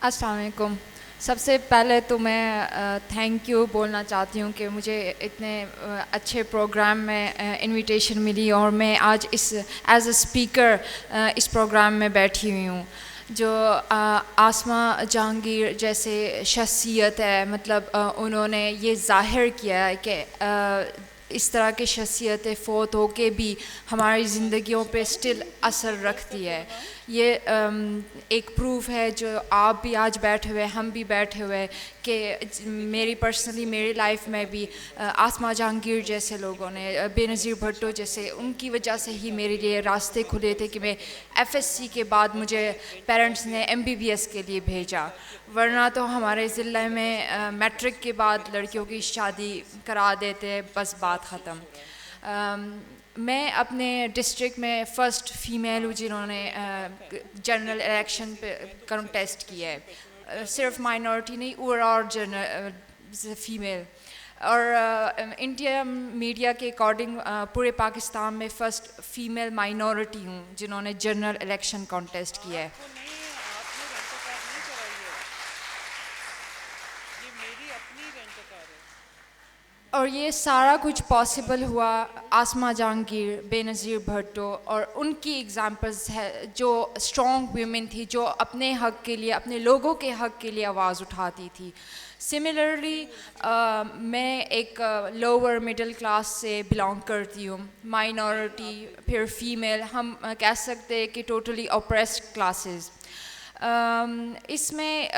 السلام علیکم. سب سے پہلے تو میں تھینک یو بولنا چاہتی ہوں کہ مجھے اتنے اچھے پروگرام میں انویٹیشن ملی اور میں آج اس ایز اے اسپیکر اس پروگرام میں بیٹھی ہوئی ہوں. جو آسماء جہانگیر جیسے شخصیت ہے، مطلب انہوں نے یہ ظاہر کیا ہے کہ اس طرح کی شخصیتیں فوت ہو کے بھی ہماری زندگیوں پہ اسٹل اثر رکھتی ہے. یہ ایک پروف ہے جو آپ بھی آج بیٹھے ہوئے، ہم بھی بیٹھے ہوئے، کہ میری پرسنلی میری لائف میں بھی آسماء جہانگیر جیسے لوگوں نے، بے نظیر بھٹو جیسے، ان کی وجہ سے ہی میرے لیے راستے کھلے تھے کہ میں ایف ایس سی کے بعد مجھے پیرنٹس نے ایم بی بی ایس کے لیے بھیجا. ورنہ تو ہمارے ضلع میں میٹرک کے بعد لڑکیوں کی شادی کرا دیتے، بس بات ختم. میں اپنے ڈسٹرکٹ میں فرسٹ فیمیل ہوں جنہوں نے جنرل الیکشن پہ کنٹیسٹ کیا ہے. صرف مائنورٹی نہیں، اوور آل جنرل فیمیل. اور انڈیا میڈیا کے اکارڈنگ پورے پاکستان میں فرسٹ فیمیل مائنورٹی ہوں جنہوں نے جنرل الیکشن کنٹیسٹ کیا ہے. اور یہ سارا کچھ پاسبل ہوا آسماء جہانگیر، بے نظیر بھٹو اور ان کی ایگزامپلز ہے جو اسٹرانگ ویمن تھی، جو اپنے حق کے لیے، اپنے لوگوں کے حق کے لیے آواز اٹھاتی تھی. سملرلی میں ایک لوور مڈل کلاس سے بلانگ کرتی ہوں، مائنورٹی پھر فیمیل، ہم کہہ سکتے ہیں کہ ٹوٹلی اوپریسڈ کلاسز. اس میں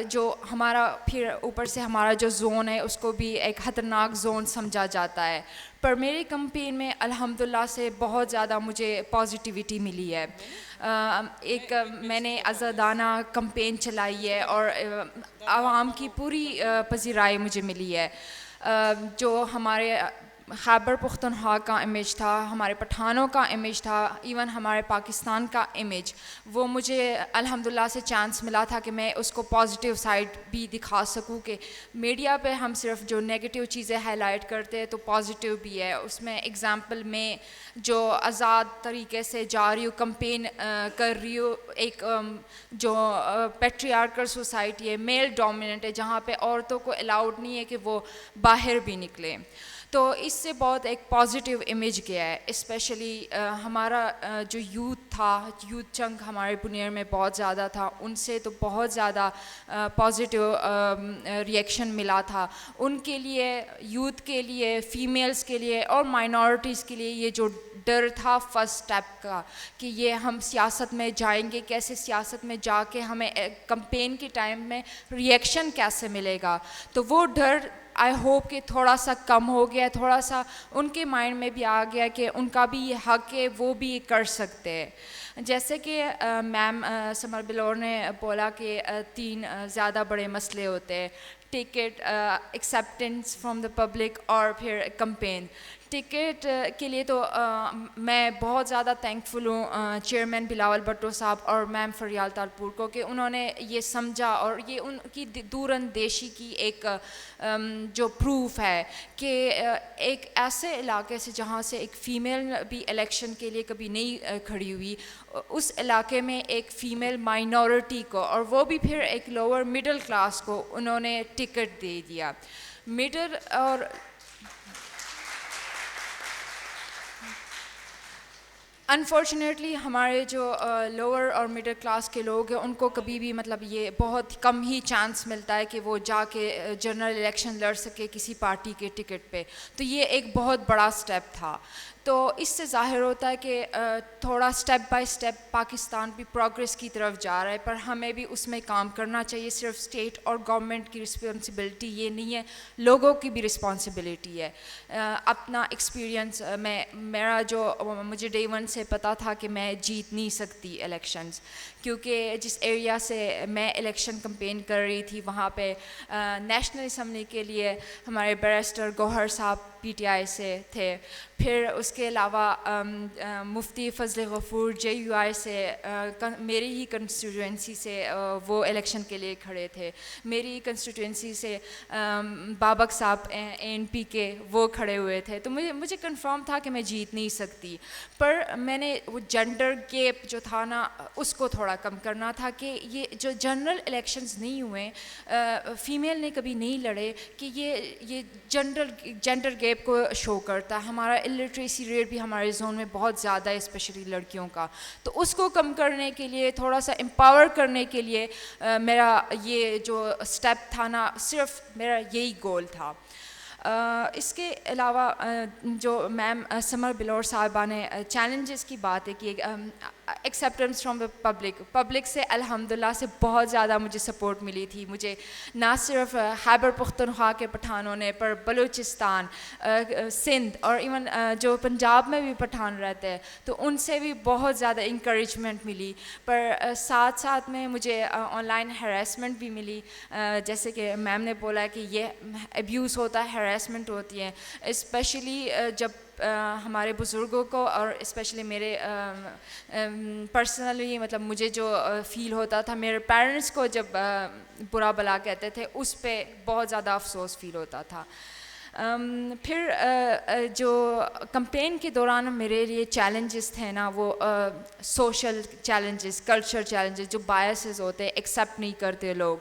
جو ہمارا پھر اوپر سے ہمارا جو زون ہے اس کو بھی ایک خطرناک زون سمجھا جاتا ہے. پر میری کمپین میں الحمدللہ سے بہت زیادہ مجھے پازیٹیوٹی ملی ہے. ایک میں نے آزادانہ کمپین چلائی ہے اور عوام کی پوری پذیرائی مجھے ملی ہے. جو ہمارے خیبر پختونخوا کا امیج تھا، ہمارے پٹھانوں کا امیج تھا، ایون ہمارے پاکستان کا امیج، وہ مجھے الحمدللہ سے چانس ملا تھا کہ میں اس کو پازیٹیو سائڈ بھی دکھا سکوں. کہ میڈیا پہ ہم صرف جو نیگیٹیو چیزیں ہائی لائٹ کرتے ہیں تو پازیٹیو بھی ہے اس میں. ایگزامپل میں جو آزاد طریقے سے جا رہی ہوں، کمپین کر رہی ہوں، ایک جو پیٹریارکل سوسائٹی ہے، میل ڈومیننٹ ہے، جہاں پہ عورتوں کو الاؤڈ نہیں ہے کہ وہ باہر بھی نکلیں. تو اس سے بہت ایک پازیٹیو امیج گیا ہے. اسپیشلی ہمارا جو یوتھ تھا، یوتھ چنک ہمارے پنیر میں بہت زیادہ تھا، ان سے تو بہت زیادہ پازیٹیو ریئیکشن ملا تھا. ان کے لیے، یوتھ کے لیے، فیمیلز کے لیے اور مائنورٹیز کے لیے یہ جو ڈر تھا فرسٹ اسٹیپ کا کہ یہ ہم سیاست میں جائیں گے کیسے، سیاست میں جا کے ہمیں کمپین کے ٹائم میں ریئیکشن کیسے ملے گا، تو وہ ڈر آئی ہوپ کہ تھوڑا سا کم ہو گیا، تھوڑا سا ان کے مائنڈ میں بھی آ گیا کہ ان کا بھی یہ حق ہے، وہ بھی کر سکتے ہیں. جیسے کہ میم سمر بلور نے بولا کہ 3 زیادہ بڑے مسئلے ہوتے ہیں: ticket, acceptance from the public اور پھر کمپین. ٹکٹ کے لیے تو میں بہت زیادہ تھینکفل ہوں چیئرمین بلاول بھٹو صاحب اور میم فریال تالپور کو کہ انہوں نے یہ سمجھا، اور یہ ان کی دور اندیشی کی ایک جو پروف ہے کہ ایک ایسے علاقے سے جہاں سے ایک فیمیل بھی الیکشن کے لیے کبھی نہیں کھڑی ہوئی، اس علاقے میں ایک فیمیل مائنورٹی کو، اور وہ بھی پھر ایک لوور مڈل کلاس کو، انہوں نے ٹکٹ دے دیا. مڈل اور انفارچونیٹلی ہمارے جو لوور اور مڈل کلاس کے لوگ ہیں ان کو کبھی بھی مطلب یہ بہت کم ہی چانس ملتا ہے کہ وہ جا کے جنرل الیکشن لڑ سکے کسی پارٹی کے ٹکٹ پہ. تو یہ ایک بہت بڑا سٹیپ تھا. تو اس سے ظاہر ہوتا ہے کہ تھوڑا سٹیپ بائی سٹیپ پاکستان بھی پروگریس کی طرف جا رہا ہے، پر ہمیں بھی اس میں کام کرنا چاہیے. صرف اسٹیٹ اور گورنمنٹ کی رسپانسبلٹی یہ نہیں ہے، لوگوں کی بھی رسپانسبلٹی ہے. اپنا ایکسپیرینس میرا جو مجھے ڈے 1 سے پتہ تھا کہ میں جیت نہیں سکتی الیکشنز، کیونکہ جس ایریا سے میں الیکشن کمپین کر رہی تھی وہاں پہ نیشنل اسمبلی کے لیے ہمارے بیرسٹر گوہر صاحب PTI سے تھے. پھر اس کے علاوہ مفتی فضل غفور JUI سے میری ہی کنسٹیٹوئنسی سے وہ الیکشن کے لیے کھڑے تھے. میری کنسٹیٹوئنسی سے بابک صاحب ANP کے وہ کھڑے ہوئے تھے. تو مجھے کنفرم تھا کہ میں جیت نہیں سکتی, پر میں نے وہ جینڈر گیپ جو تھا نا اس کو تھوڑا کم کرنا تھا کہ یہ جو جنرل الیکشنز نہیں ہوئے, فیمیل نے کبھی نہیں لڑے, کہ یہ جینڈر گیپ کو شو کرتا ہے. ہمارا الٹریسی ریٹ بھی ہمارے زون میں بہت زیادہ ہے, اسپیشلی لڑکیوں کا. تو اس کو کم کرنے کے لیے, تھوڑا سا امپاور کرنے کے لیے میرا یہ جو اسٹیپ تھا نا, صرف میرا یہی گول تھا. اس کے علاوہ جو میم سمر بلور صاحبہ نے چیلنجز کی بات ہے کہ ایکسیپٹنس فرام دا پبلک سے الحمدللہ سے بہت زیادہ مجھے سپورٹ ملی تھی. مجھے نہ صرف خیبر پختونخوا کے پٹھانوں نے, پر بلوچستان, سندھ اور ایون جو پنجاب میں بھی پٹھان رہتے ہیں تو ان سے بھی بہت زیادہ انکریجمنٹ ملی. پر ساتھ ساتھ میں مجھے آن لائن ہیراسمنٹ بھی ملی, جیسے کہ میم نے بولا کہ یہ ابیوز ہوتا ہے, ہیراسمنٹ ہوتی ہے, اسپیشلی جب ہمارے بزرگوں کو, اور اسپیشلی میرے پرسنلی مطلب مجھے جو فیل ہوتا تھا, میرے پیرنٹس کو جب برا بلا کہتے تھے اس پہ بہت زیادہ افسوس فیل ہوتا تھا. پھر جو کمپین کے دوران میرے لیے چیلنجز تھے نا, وہ سوشل چیلنجز, کلچر چیلنجز, جو بائسز ہوتے ایکسیپٹ نہیں کرتے لوگ.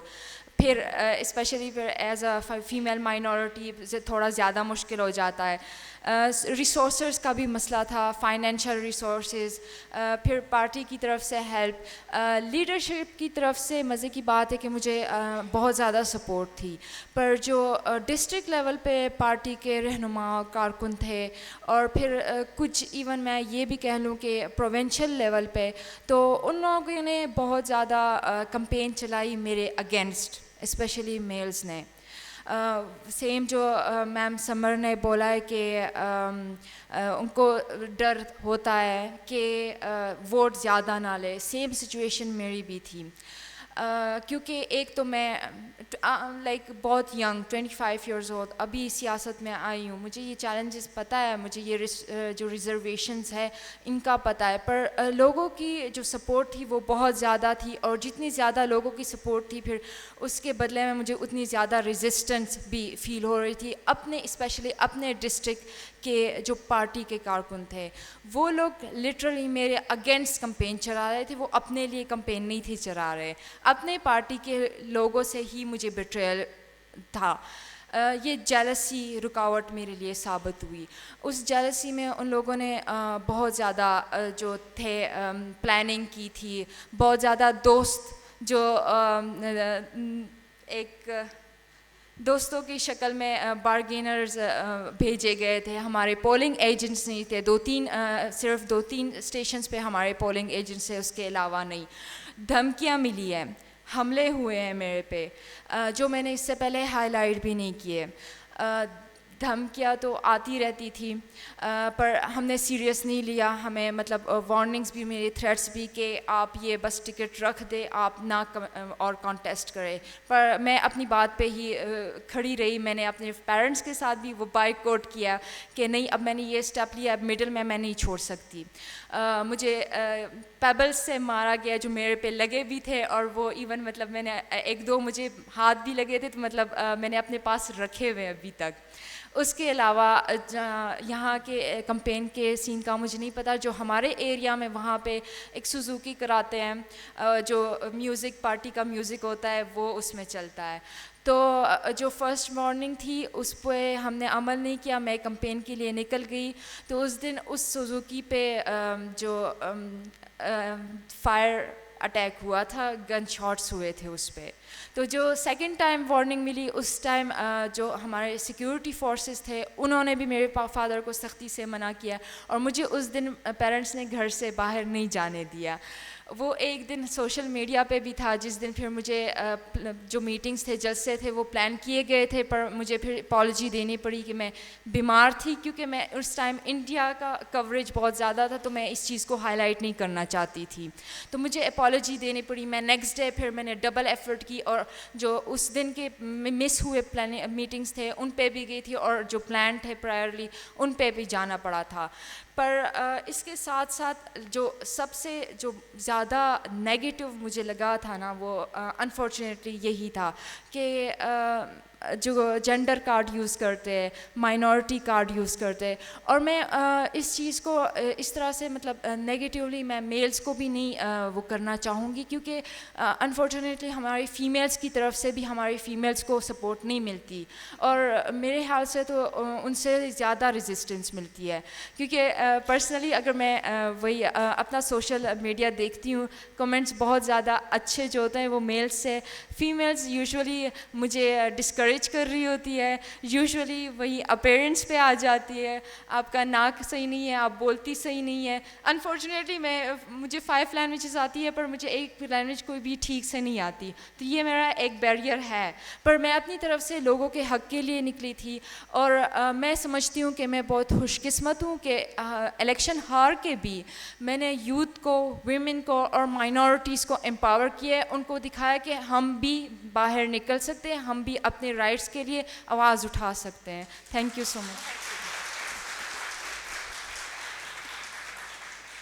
پھر اسپیشلی پھر ایز اے فیمیل مائنورٹی سے تھوڑا زیادہ مشکل ہو جاتا ہے. ریسورسز کا بھی مسئلہ تھا, فائنینشیل ریسورسز. پھر پارٹی کی طرف سے ہیلپ, لیڈرشپ کی طرف سے مزے کی بات ہے کہ مجھے بہت زیادہ سپورٹ تھی. پر جو ڈسٹرکٹ لیول پہ پارٹی کے رہنما کارکن تھے, اور پھر کچھ ایون میں یہ بھی کہہ لوں کہ پروونشل لیول پہ, تو ان لوگوں نے بہت زیادہ کمپین چلائی میرے اگینسٹ, اسپیشلی میلز نے. سیم جو میم سمر نے بولا ہے کہ ان کو ڈر ہوتا ہے کہ ووٹ زیادہ نہ لے, سیم سچویشن میری بھی تھی. کیونکہ ایک تو میں لائک بہت ینگ 25 ایئرز اولڈ ابھی سیاست میں آئی ہوں, مجھے یہ چیلنجز پتہ ہے, مجھے یہ جو ریزرویشنز ہے ان کا پتہ ہے, پر لوگوں کی جو سپورٹ تھی وہ بہت زیادہ تھی, اور جتنی زیادہ لوگوں کی سپورٹ تھی پھر اس کے بدلے میں مجھے اتنی زیادہ ریزسٹنس بھی فیل ہو رہی تھی. اپنے اسپیشلی اپنے ڈسٹرکٹ کے جو پارٹی کے کارکن تھے وہ لوگ لٹرلی میرے اگینسٹ کمپین چلا رہے تھے, وہ اپنے لیے کمپین نہیں تھی چلا رہے, اپنے پارٹی کے لوگوں سے ہی مجھے بیٹریل تھا. یہ جیلسی رکاوٹ میرے لیے ثابت ہوئی. اس جیلسی میں ان لوگوں نے بہت زیادہ جو تھے پلاننگ کی تھی, بہت زیادہ دوست جو ایک دوستوں کی شکل میں بارگینرز بھیجے گئے تھے. ہمارے پولنگ ایجنٹس نہیں تھے, صرف دو تین اسٹیشنز پہ ہمارے پولنگ ایجنٹس تھے, اس کے علاوہ نہیں. دھمکیاں ملی ہیں, حملے ہوئے ہیں میرے پہ, جو میں نے اس سے پہلے ہائی لائٹ بھی نہیں کیے. دھمکیاں تو آتی رہتی تھی, پر ہم نے سیریس نہیں لیا. ہمیں مطلب وارننگز بھی میرے, تھریٹس بھی کہ آپ یہ بس ٹکٹ رکھ دے, آپ نہ اور کانٹیسٹ کرے. پر میں اپنی بات پہ ہی کھڑی رہی. میں نے اپنے پیرنٹس کے ساتھ بھی وہ بائیکاٹ کیا کہ نہیں, اب میں نے یہ اسٹیپ لیا, اب مڈل میں نہیں چھوڑ سکتی. مجھے پیبلز سے مارا گیا جو میرے پہ لگے بھی تھے, اور وہ ایون مطلب میں نے ایک دو مجھے ہاتھ بھی لگے تھے, تو مطلب میں نے اپنے پاس رکھے ہوئے ابھی تک. اس کے علاوہ یہاں کے کمپین کے سین کا مجھے نہیں پتہ, جو ہمارے ایریا میں وہاں پہ ایک سوزوکی کراتے ہیں, جو میوزک پارٹی کا میوزک ہوتا ہے وہ اس میں چلتا ہے. تو جو فرسٹ مارننگ تھی اس پہ ہم نے عمل نہیں کیا, میں کمپین کے لیے نکل گئی. تو اس دن اس سوزوکی پہ جو فائر اٹیک ہوا تھا, گن شاٹس ہوئے تھے اس پہ. تو جو سیکنڈ ٹائم وارننگ ملی, اس ٹائم جو ہمارے سیکیورٹی فورسز تھے انہوں نے بھی میرے فادر کو سختی سے منع کیا, اور مجھے اس دن پیرنٹس نے گھر سے باہر نہیں جانے دیا. وہ ایک دن سوشل میڈیا پہ بھی تھا جس دن پھر مجھے جو میٹنگز تھے جلسے تھے وہ پلان کیے گئے تھے پر مجھے پھر اپالوجی دینی پڑی کہ میں بیمار تھی کیونکہ میں اس ٹائم انڈیا کا کوریج بہت زیادہ تھا تو میں اس چیز کو ہائی لائٹ نہیں کرنا چاہتی تھی تو مجھے اپالوجی دینی پڑی. میں نیکسٹ ڈے پھر میں نے ڈبل ایفرٹ کی اور جو اس دن کے مس ہوئے میٹنگز تھے ان پہ بھی گئی تھی اور جو پلان تھے پرائرلی ان پہ بھی جانا پڑا تھا. پر اس کے ساتھ ساتھ جو سب سے جو زیادہ نیگیٹو مجھے لگا تھا نا وہ انفارچونیٹلی یہی تھا کہ جو جینڈر کارڈ یوز کرتے ہیں مائنورٹی کارڈ یوز کرتے ہیں اور میں اس چیز کو اس طرح سے مطلب نیگیٹیولی میں میلز کو بھی نہیں وہ کرنا چاہوں گی کیونکہ انفارچونیٹلی ہماری فیمیلز کی طرف سے بھی ہماری فیمیلز کو سپورٹ نہیں ملتی اور میرے خیال سے تو ان سے زیادہ ریزسٹنس ملتی ہے کیونکہ پرسنلی اگر میں وہی اپنا سوشل میڈیا دیکھتی ہوں کمنٹس بہت زیادہ اچھے جو ہوتے ہیں وہ میلز سے. فیمیلز یوزولی مجھے ڈسکریج کر رہی ہوتی ہے یوزولی وہی اپیرنس پہ آ جاتی ہے آپ کا ناک صحیح نہیں ہے آپ بولتی صحیح نہیں ہے. انفارچونیٹلی مجھے 5 لینگویجز آتی ہے پر مجھے ایک لینگویج کوئی بھی ٹھیک سے نہیں آتی تو یہ میرا ایک بیریئر ہے پر میں اپنی طرف سے لوگوں کے حق کے لیے نکلی تھی اور میں سمجھتی ہوں کہ میں بہت خوش قسمت ہوں کہ الیکشن ہار کے بھی میں نے یوتھ کو ویمن کو اور مائنورٹیز کو امپاور کیا ہے ان کو دکھایا کہ ہم بھی باہر نکل سکتے ہیں ہم بھی اپنے رائٹس کے لیے آواز اٹھا سکتے ہیں. Thank you so much.